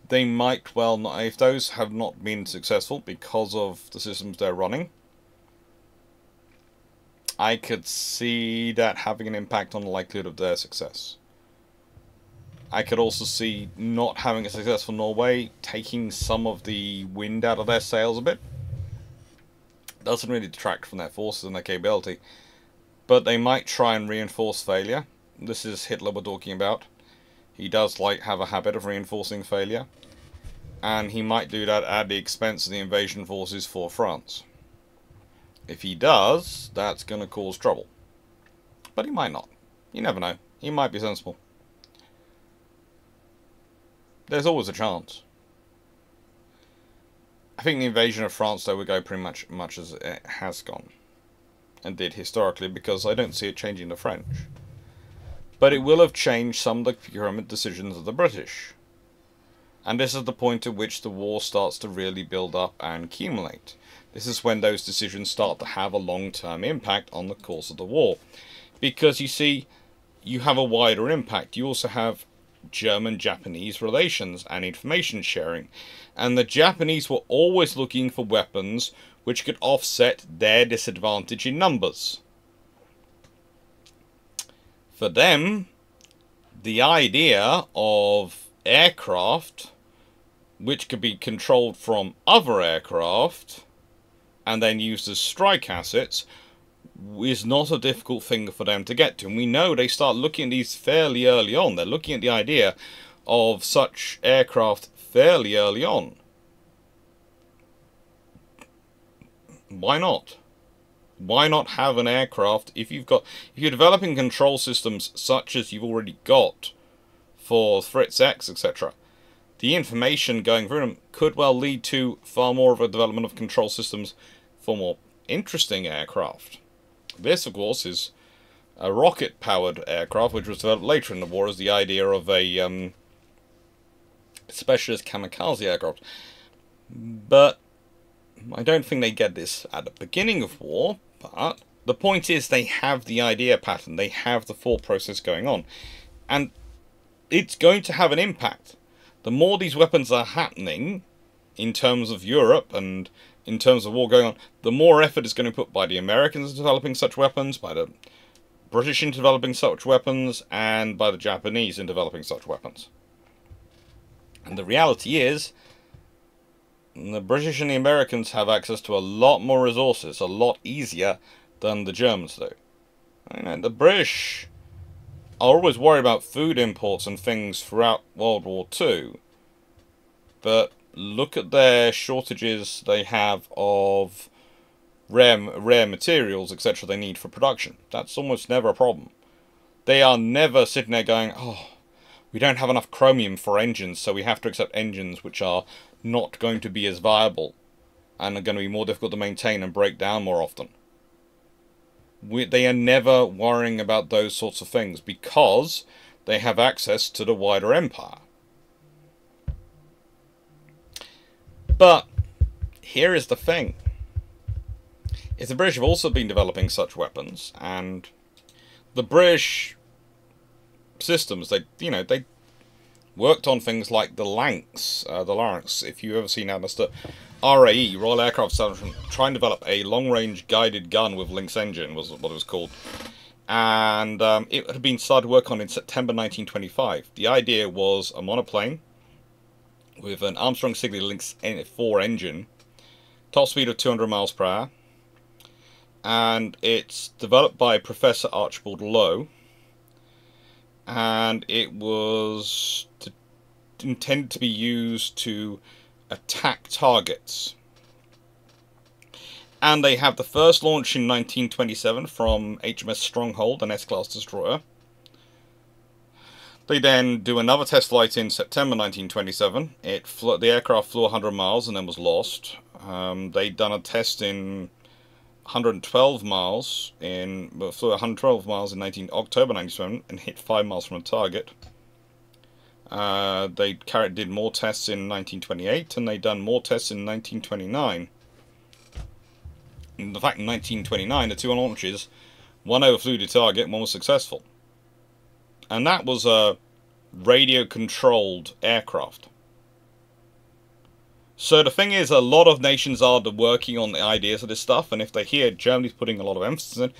they might well not, if those have not been successful because of the systems they're running, I could see that having an impact on the likelihood of their success. I could also see not having a successful Norway taking some of the wind out of their sails a bit. Doesn't really detract from their forces and their capability, but they might try and reinforce failure. This is Hitler we're talking about. He does have a habit of reinforcing failure, and he might do that at the expense of the invasion forces for France. If he does, that's going to cause trouble. But he might not. You never know. He might be sensible. There's always a chance. I think the invasion of France, though, would go pretty much as it has gone. And did historically, because I don't see it changing the French. But it will have changed some of the procurement decisions of the British. And this is the point at which the war starts to really build up and accumulate. This is when those decisions start to have a long-term impact on the course of the war. Because, you see, you have a wider impact. You also have German-Japanese relations and information sharing. And the Japanese were always looking for weapons which could offset their disadvantage in numbers. For them, the idea of aircraft which could be controlled from other aircraft and then used as strike assets is not a difficult thing for them to get to. And we know they start looking at these fairly early on. They're looking at the idea of such aircraft fairly early on. Why not? Why not have an aircraft if you're developing control systems such as you've already got for Fritz X, etc. The information going through them could well lead to far more of a development of control systems for more interesting aircraft. This, of course, is a rocket-powered aircraft, which was developed later in the war as the idea of a specialist kamikaze aircraft. But I don't think they get this at the beginning of war, but the point is they have the idea pattern, they have the thought process going on, and it's going to have an impact. The more these weapons are happening, in terms of Europe and in terms of war going on, the more effort is going to be put by the Americans in developing such weapons, by the British in developing such weapons, and by the Japanese in developing such weapons. And the reality is, the British and the Americans have access to a lot more resources, a lot easier than the Germans do. And the British are always worried about food imports and things throughout World War II. But look at their shortages they have of rare materials, etc. they need for production. That's almost never a problem. They are never sitting there going, oh, we don't have enough chromium for engines, so we have to accept engines which are not going to be as viable and are going to be more difficult to maintain and break down more often. They are never worrying about those sorts of things because they have access to the wider empire. But here is the thing. If the British have also been developing such weapons, and the British systems, they worked on things like the Lynx, if you've ever seen that, that's the RAE, Royal Aircraft Establishment, trying to develop a long-range guided gun with Lynx engine, was what it was called. And it had been started work on in September 1925. The idea was a monoplane with an Armstrong-Sigley Lynx 4 engine, top speed of 200 miles per hour, and it's developed by Professor Archibald Lowe, and it was intended to be used to attack targets. And they have the first launch in 1927 from HMS Stronghold, an S-class destroyer. They then do another test flight in September 1927. The aircraft flew 100 miles and then was lost. They'd done a test in 112 miles flew 112 miles in October 1997 and hit 5 miles from a target. They did more tests in 1928 and they'd done more tests in 1929. In fact, in 1929, the two launches, one overflew the target, one was successful. And that was a radio-controlled aircraft. So the thing is, a lot of nations are working on the ideas of this stuff, and if they hear Germany's putting a lot of emphasis in,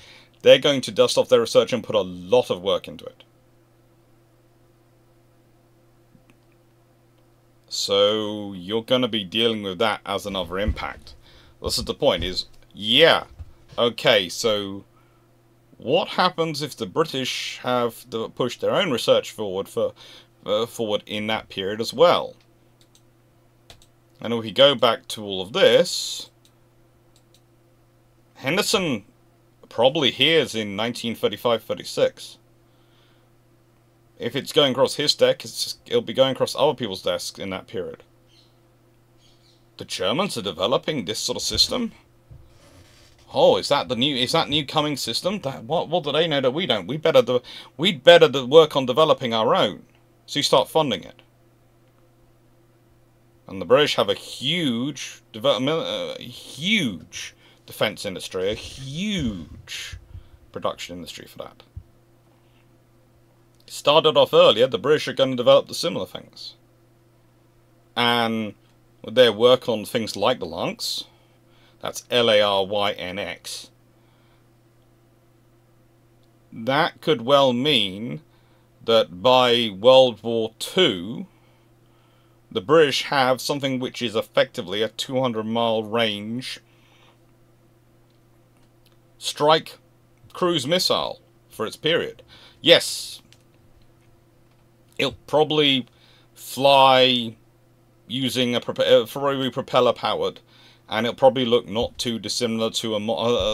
they're going to dust off their research and put a lot of work into it. So you're going to be dealing with that as another impact. This is the point, is, yeah, okay, so what happens if the British have pushed their own research forward forward in that period as well? And if we go back to all of this, Henderson probably hears in 1935-36. If it's going across his desk, it'll be going across other people's desks in that period. The Germans are developing this sort of system. Oh, is that new coming system? What do they know that we don't? We'd better work on developing our own. So you start funding it. And the British have a huge huge defence industry, a huge production industry for that. Started off earlier, the British are going to develop the similar things. And with their work on things like the Lynx, that's Larynx, that could well mean that by World War II, the British have something which is effectively a 200-mile range strike cruise missile for its period. Yes, it'll probably fly using a propeller powered, and it'll probably look not too dissimilar to a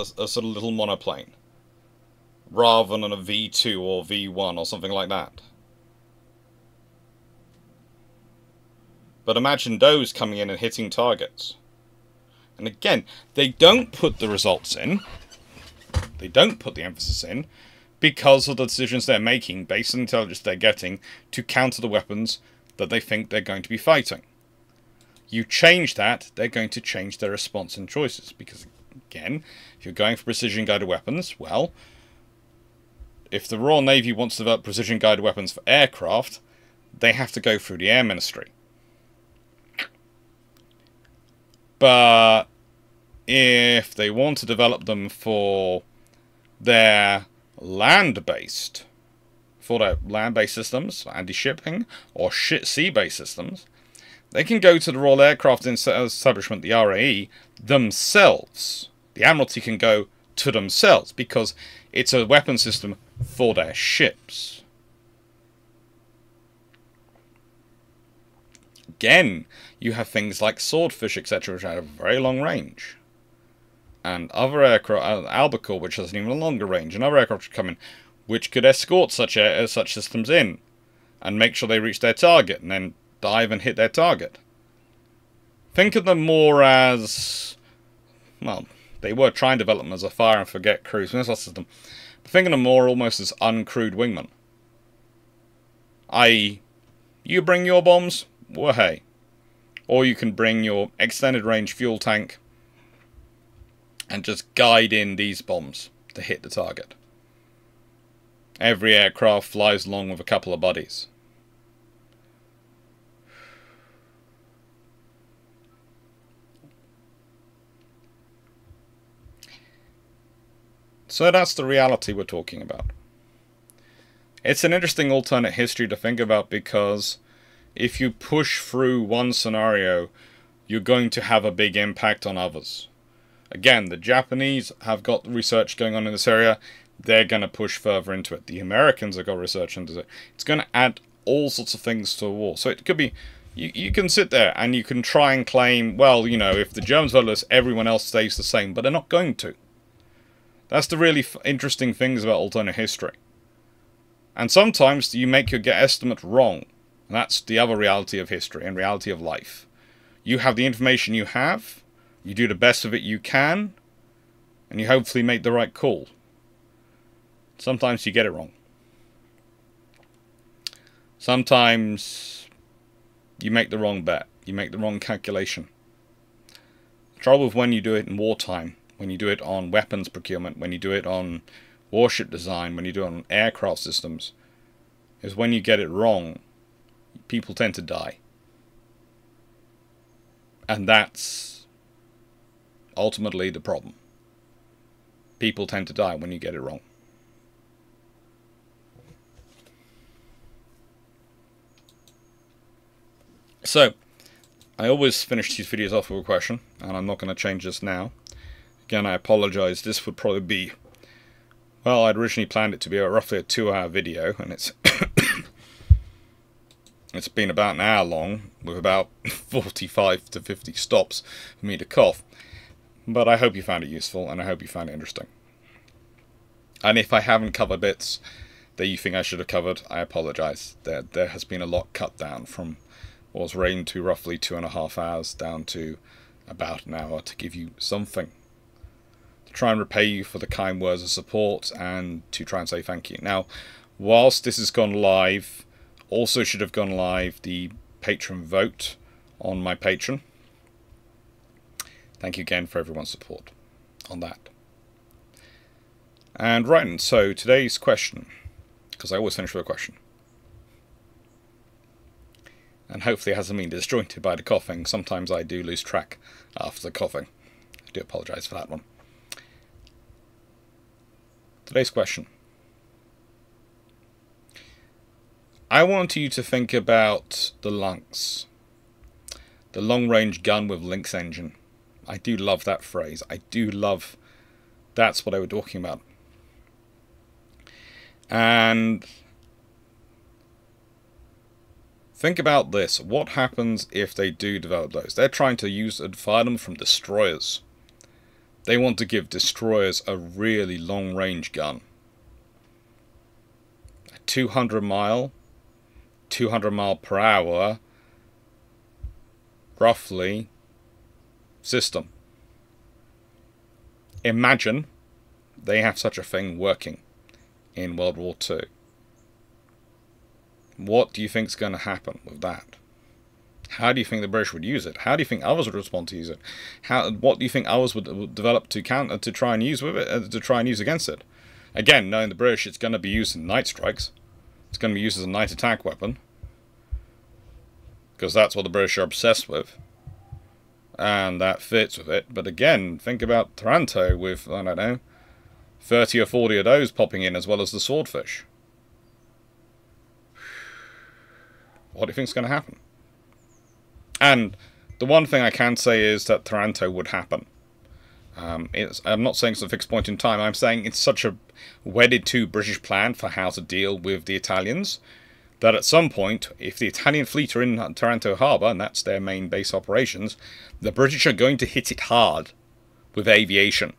sort of little monoplane, rather than a V2 or V1 or something like that. But imagine those coming in and hitting targets. And again, they don't put the results in, they don't put the emphasis in, because of the decisions they're making based on the intelligence they're getting to counter the weapons that they think they're going to be fighting. You change that, they're going to change their response and choices. Because, again, if you're going for precision-guided weapons, well, if the Royal Navy wants to develop precision-guided weapons for aircraft, they have to go through the Air Ministry. But if they want to develop them for their land-based systems, anti-shipping, or sea-based systems, they can go to the Royal Aircraft Establishment, the RAE, themselves. The Admiralty can go to themselves, because it's a weapon system for their ships. Again, you have things like Swordfish, etc., which have a very long range. And other aircraft, Albacore, which has an even longer range, and other aircraft come in, which could escort such systems in, and make sure they reach their target, and then dive and hit their target. Think of them more as, well, they were trying to develop them as a fire and forget cruise missile system, but think of them more almost as uncrewed wingmen. I.e., you bring your bombs, well, hey. Or you can bring your extended range fuel tank and just guide in these bombs to hit the target. Every aircraft flies along with a couple of buddies. So that's the reality we're talking about. It's an interesting alternate history to think about, because if you push through one scenario, you're going to have a big impact on others. Again, the Japanese have got research going on in this area. They're going to push further into it. The Americans have got research into it. It's going to add all sorts of things to the war. So it could be, you can sit there and you can try and claim, well, you know, if the Germans vote this, everyone else stays the same. But they're not going to. That's the really interesting things about alternate history. And sometimes you make your estimate wrong. And that's the other reality of history and reality of life. You have the information you have, you do the best of it you can, and you hopefully make the right call. Sometimes you get it wrong. Sometimes you make the wrong bet. You make the wrong calculation. The trouble with when you do it in wartime, when you do it on weapons procurement, when you do it on warship design, when you do it on aircraft systems, is when you get it wrong, people tend to die. And that's ultimately the problem. People tend to die when you get it wrong. So, I always finish these videos off with a question, and I'm not going to change this now. Again, I apologise. This would probably be... Well, I'd originally planned it to be roughly a 2-hour video, and it's it's been about an hour long, with about 45 to 50 stops for me to cough. But I hope you found it useful, and I hope you found it interesting. And if I haven't covered bits that you think I should have covered, I apologise. There has been a lot cut down from what was rained to roughly 2.5 hours down to about an hour to give you something. To try and repay you for the kind words of support and to try and say thank you. Now, whilst this has gone live, also should have gone live the patron vote on my Patreon. Thank you again for everyone's support on that. And right, so today's question, because I always finish with a question. And hopefully it hasn't been disjointed by the coughing. Sometimes I do lose track after the coughing. I do apologise for that one. Today's question. I want you to think about the Lynx. The long-range gun with Lynx engine. I do love that phrase. I do love... That's what I was talking about. And... think about this. What happens if they do develop those? They're trying to fire them from destroyers. They want to give destroyers a really long-range gun. A 200 mile per hour, roughly, system. Imagine they have such a thing working in World War II. What do you think is going to happen with that? How do you think the British would use it? How do you think others would respond to use it? What do you think others would develop to counter, to try and use with it, to try and use against it? Again, knowing the British, it's going to be used in night strikes. It's going to be used as a night attack weapon, because that's what the British are obsessed with, and that fits with it. But again, think about Taranto with, I don't know, 30 or 40 of those popping in, as well as the swordfish. What do you think is going to happen? And the one thing I can say is that Taranto would happen. I'm not saying it's a fixed point in time. I'm saying it's such a wedded to British plan for how to deal with the Italians that at some point, if the Italian fleet are in Taranto harbour, and that's their main base operations, the British are going to hit it hard with aviation.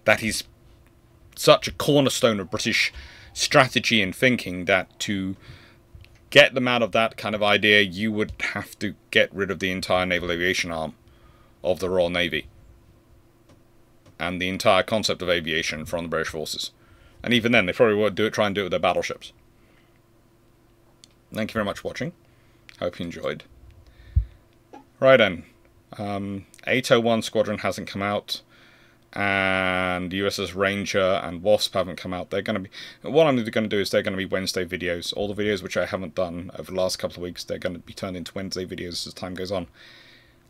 That is such a cornerstone of British strategy and thinking that to get them out of that kind of idea, you would have to get rid of the entire naval aviation arm of the Royal Navy. And the entire concept of aviation from the British forces. And even then, they probably would try and do it with their battleships. Thank you very much for watching. Hope you enjoyed. Right then. 801 Squadron hasn't come out. And USS Ranger and Wasp haven't come out. They're going to be... What I'm going to do is they're going to be Wednesday videos. All the videos which I haven't done over the last couple of weeks, they're going to be turned into Wednesday videos as time goes on.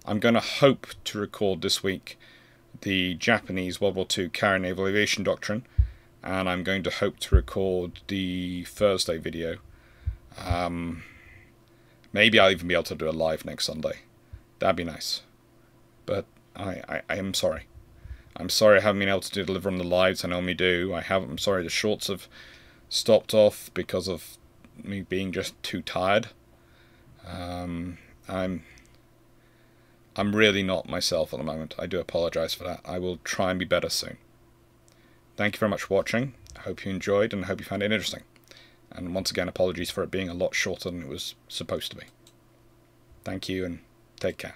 I'm going to hope to record this week the Japanese World War II Carrier Naval Aviation Doctrine. And I'm going to hope to record the Thursday video. Maybe I'll even be able to do a live next Sunday. That'd be nice. But I am sorry. I'm sorry I haven't been able to deliver on the lives I normally do. I'm sorry the shorts have stopped off because of me being just too tired. I'm really not myself at the moment. I do apologise for that. I will try and be better soon. Thank you very much for watching. I hope you enjoyed and I hope you found it interesting. And once again, apologies for it being a lot shorter than it was supposed to be. Thank you and take care.